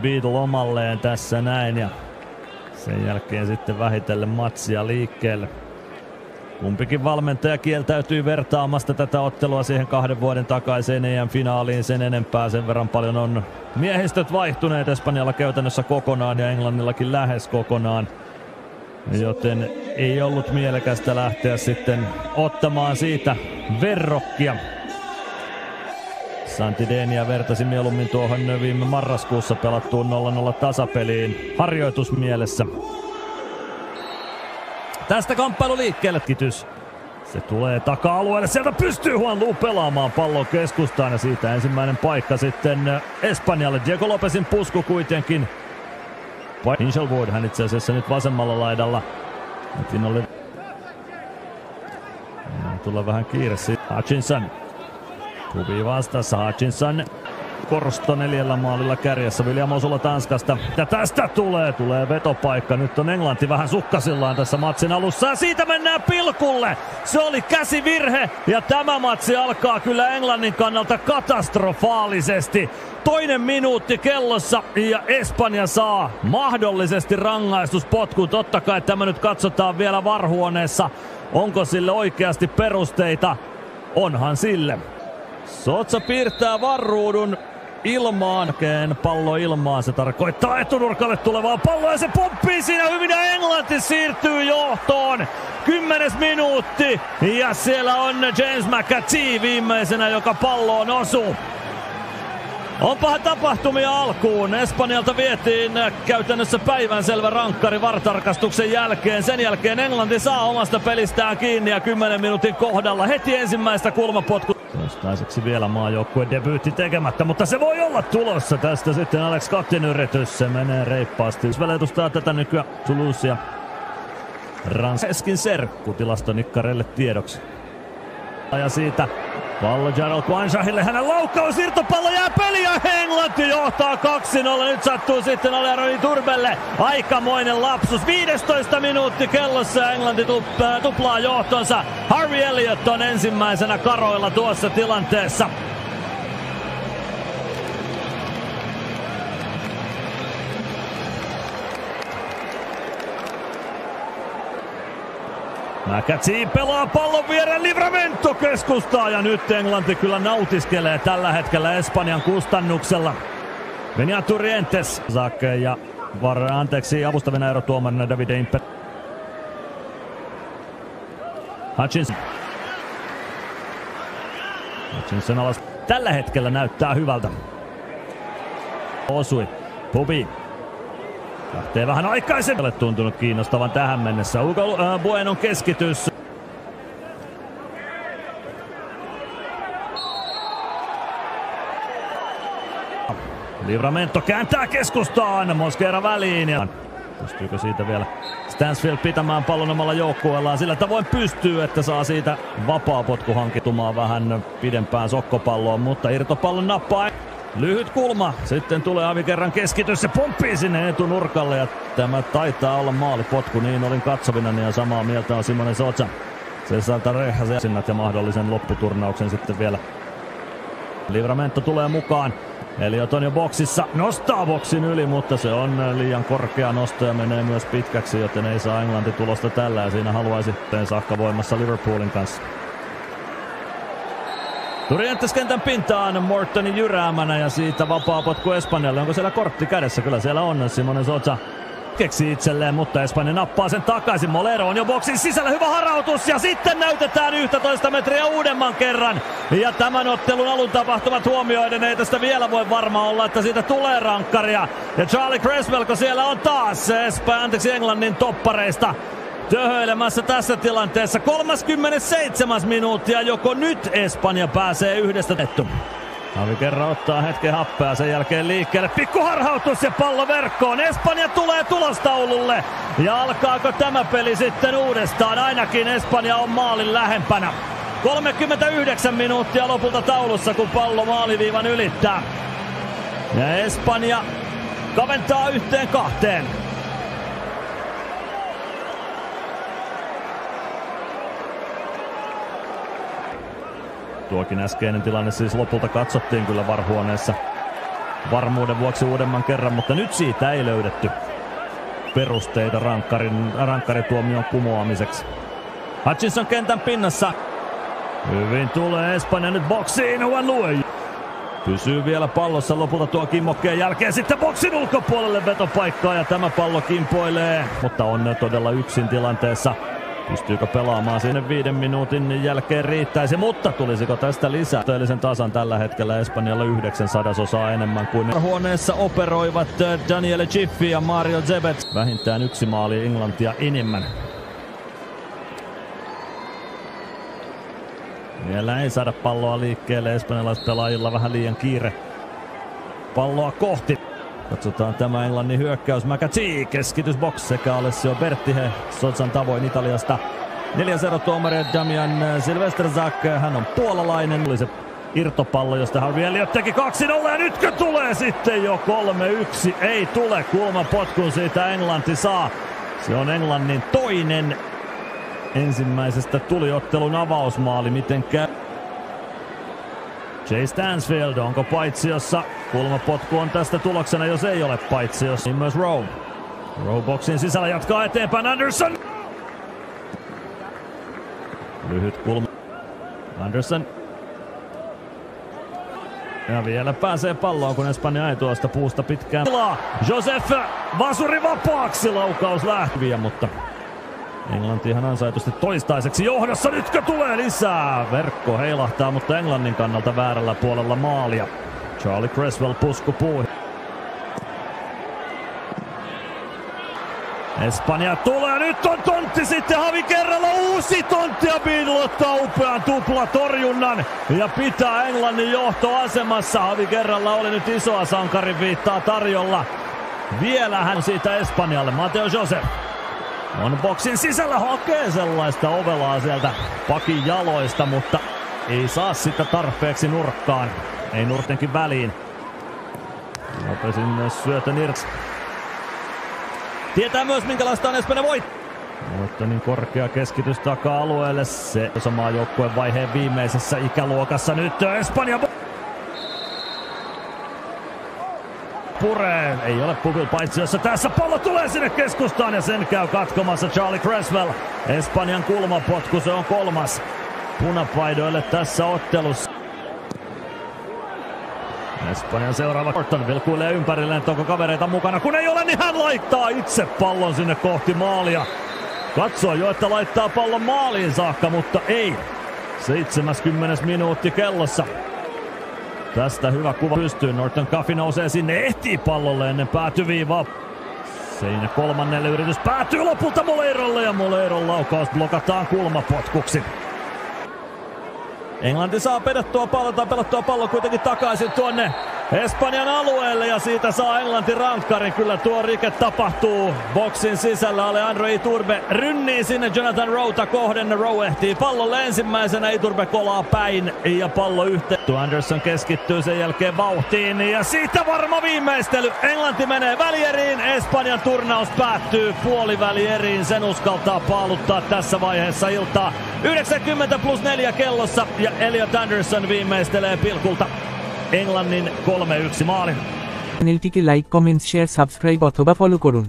Beadle omalleen tässä näin ja sen jälkeen sitten vähitellen matsia liikkeelle. Kumpikin valmentaja kieltäytyy vertaamasta tätä ottelua siihen 2 vuoden takaiseen EM-finaaliin sen enempää. Sen verran paljon on miehistöt vaihtuneet Espanjalla käytännössä kokonaan ja Englannillakin lähes kokonaan. Joten ei ollut mielekästä lähteä sitten ottamaan siitä verrokkia. Santidenia vertasi mieluummin tuohon viime marraskuussa pelattuun 0-0 tasapeliin harjoitusmielessä. Tästä kamppailu liikkeelle kitys. Se tulee taka-alueelle. Sieltä pystyy Juanlu pelaamaan pallon keskustaan ja siitä ensimmäinen paikka sitten Espanjalle. Diego Lopezin pusku kuitenkin. Hinchelwood hän itse asiassa nyt vasemmalla laidalla. Siinä oli tulee vähän kiire siitä. Hutchinson. Kuvi vastassa. Hutchinson. Korsto 4 maalilla kärjessä. William Osula Tanskasta. Ja tästä tulee vetopaikka. Nyt on Englanti vähän sukkasillaan tässä matsin alussa. Ja siitä mennään pilkulle. Se oli käsivirhe. Ja tämä matsi alkaa kyllä Englannin kannalta katastrofaalisesti. 2 minuutti kellossa ja Espanja saa mahdollisesti rangaistuspotkun. Totta kai tämä nyt katsotaan vielä VAR-huoneessa. Onko sille oikeasti perusteita? Onhan sille. Sotsa piirtää VAR-ruudun ilmaan. Pallo ilmaan. Se tarkoittaa etunurkalle tulevaa palloa ja se pomppii siinä hyvin ja Englanti siirtyy johtoon. 10. minuutti ja siellä on James McAtee viimeisenä, joka palloon osuu. Onpahan tapahtumia alkuun. Espanjalta vietiin käytännössä päivänselvä rankkari VAR-tarkastuksen jälkeen. Sen jälkeen Englanti saa omasta pelistään kiinni ja 10 minuutin kohdalla heti ensimmäistä kulmapotku. Toistaiseksi vielä maajoukkueen debyytti tekemättä, mutta se voi olla tulossa tästä sitten Alex Scottin yritys. Se menee reippaasti. Väletustaa tätä nykyään Toulouse ja Ranseskin serkku tilastonikkareille tiedoksi. Ja siitä pallo Jarrell Quanshahille, hänen laukkaus, irtopallo jää peliä, Englanti johtaa 2-0, nyt sattuu sitten Aleroni Turbelle, aikamoinen lapsus, 15 minuutti kellossa ja Englanti tuplaa johtonsa, Harvey Elliott on ensimmäisenä karoilla tuossa tilanteessa. McAtee pelaa pallon viereen, Livramento keskustaa ja nyt Englanti kyllä nautiskelee tällä hetkellä Espanjan kustannuksella. Beniat Turrientes, Zake ja avustavina erotuomarina Davide Imper. Hutchinson alas. Tällä hetkellä näyttää hyvältä. Osui. Pubi. Lähtee vähän aikaisemmin. Ole tuntunut kiinnostavan tähän mennessä. Hugo Buenon keskitys. Livramento kääntää keskustaan. Mosquera väliin. Ja pystyykö siitä vielä Stansfield pitämään pallon omalla joukkueellaan? Sillä tavoin pystyy, että saa siitä vapaapotku hankitumaan vähän pidempään sokkopalloon. Mutta irtopallon nappaa. Lyhyt kulma, sitten tulee Avi kerran keskitys, se pomppii sinne etunurkalle ja tämä taitaa olla maalipotku, niin olin katsovinani ja samaa mieltä on Simone Sotsa. Cesar Tareja sinnat ja mahdollisen lopputurnauksen sitten vielä. Livramento tulee mukaan, Elliot on jo boksissa, nostaa boksin yli, mutta se on liian korkea nosto ja menee myös pitkäksi, joten ei saa Englanti tulosta tällä ja siinä haluaisi saakka voimassa Liverpoolin kanssa. Turrientes kentän pintaan Mortonin jyräämänä ja siitä vapaapotku Espanjalle. Onko siellä kortti kädessä? Kyllä siellä on. Simone Sotsa keksi itselleen, mutta Espanja nappaa sen takaisin. Molero on jo boksin sisällä. Hyvä harautus ja sitten näytetään 11 metriä uudemman kerran. Ja tämän ottelun alun tapahtumat huomioiden ei tästä vielä voi varma olla, että siitä tulee rankkaria. Ja Charlie Creswell, siellä on taas Englannin toppareista töhöilemässä tässä tilanteessa. 37. minuuttia, joko nyt Espanja pääsee yhdestä tettu. Avi kerran ottaa hetken happea, sen jälkeen liikkeelle. Pikkuharhautus ja pallo verkkoon. Espanja tulee tulostaululle. Ja alkaako tämä peli sitten uudestaan? Ainakin Espanja on maalin lähempänä. 39 minuuttia lopulta taulussa, kun pallo maaliviivan ylittää. Ja Espanja kaventaa 1-2. Tuokin äskeinen tilanne siis lopulta katsottiin kyllä VAR-huoneessa varmuuden vuoksi uudemman kerran, mutta nyt siitä ei löydetty perusteita rankkarituomion kumoamiseksi. Hutchinson kentän pinnassa. Hyvin tulee Espanja nyt boksiin. Huanlue pysyy vielä pallossa lopulta tuon kimmokkeen jälkeen. Sitten boksin ulkopuolelle vetopaikkaa ja tämä pallo kimpoilee. Mutta on todella yksin tilanteessa. Pystyykö pelaamaan sinne 5 minuutin jälkeen riittäisi, mutta tulisiko tästä lisää? Suhteellisen tasan tällä hetkellä Espanjalla 9/100 enemmän kuin huoneessa operoivat Daniele Ciffi ja Mario Zebet. Vähintään 1 maali Englantia enemmän. Vielä ei saada palloa liikkeelle, espanjalaispelaajilla vähän liian kiire palloa kohti. Katsotaan tämä Englannin hyökkäys. McAtee keskitysbox sekä Alessio Bertihe Sotsan tavoin Italiasta. 4-0 tuomari Damian Silvestrzak. Hän on puolalainen. Oli se irtopallo, josta Harvey Elliott teki 2-0 ja nytkö tulee sitten jo 3-1. Ei tule, kulmapotkun siitä Englanti saa. Se on Englannin toinen ensimmäisestä tuliottelun avausmaali. Miten käy? Jay Stansfield, onko paitsiossa? Kulmapotku on tästä tuloksena, jos ei ole paitsiossa. Niin myös Rowe. Rowe boksin sisällä jatkaa eteenpäin. Anderson! Lyhyt kulma. Anderson. Ja vielä pääsee palloon, kun Espanja ei tuosta puusta pitkään. Josef Vasuri vapaaksi. Laukaus lähtiviä, mutta Englanti ihan ansaitusti toistaiseksi johdossa. Nytkö tulee lisää? Verkko heilahtaa, mutta Englannin kannalta väärällä puolella maalia. Charlie Cresswell puskupuu. Espanja tulee, nyt on tontti sitten Javi kerralla uusi tontti ja Beadle ottaa upean tuplatorjunnan ja pitää Englannin johtoasemassa. Javi kerralla oli nyt isoa sankarin viittaa tarjolla. Vielä hän siitä Espanjalle, Mateo Josef. On boksin sisällä, hakee sellaista ovelaa sieltä pakin jaloista, mutta ei saa sitä tarpeeksi nurkkaan. Ei nurtenkin väliin. Nopesin syötön irti. Tietää myös minkälaista on Espanja voitto niin korkea keskitys taka-alueelle. Se samaa joukkueen vaiheen viimeisessä ikäluokassa. Nyt Espanja puree. Ei ole pukul paitsiossa. Tässä pallo tulee sinne keskustaan ja sen käy katkomassa Charlie Cresswell. Espanjan kulmapotku, se on 3. punapaidoille tässä ottelussa. Espanjan seuraava Norton vilkuilee ympärilleen, onko kavereita mukana. Kun ei ole, niin hän laittaa itse pallon sinne kohti maalia. Katsoo jo, että laittaa pallon maaliin saakka, mutta ei. 70 minuutti kellossa. Tästä hyvä kuva pystyy. Norton Cuffy nousee sinne, ehtii pallolle ennen päätyviivaa. Siinä 3. yritys päätyy lopulta Moleirolle ja Moleiron laukaus blokataan kulmapotkuksi. Englanti saa pelattua pallo kuitenkin takaisin tuonne Espanjan alueelle ja siitä saa Englanti rankkarin. Kyllä tuo rike tapahtuu boksin sisällä. Alejandro Iturbe rynnii sinne Jonathan Rowta kohden. Rowe ehtii pallolle ensimmäisenä. Iturbe kolaa päin ja pallo yhteen. Anderson keskittyy sen jälkeen vauhtiin ja siitä varma viimeistely. Englanti menee välieriin. Espanjan turnaus päättyy puolivälieriin. Sen uskaltaa paaluttaa tässä vaiheessa iltaa. 90+4 kellossa ja Elliot Anderson viimeistelee pilkulta Englannin 3-1 maalin. চ্যানেলটিকে like, comment, share, subscribe অথবা ফলো করুন।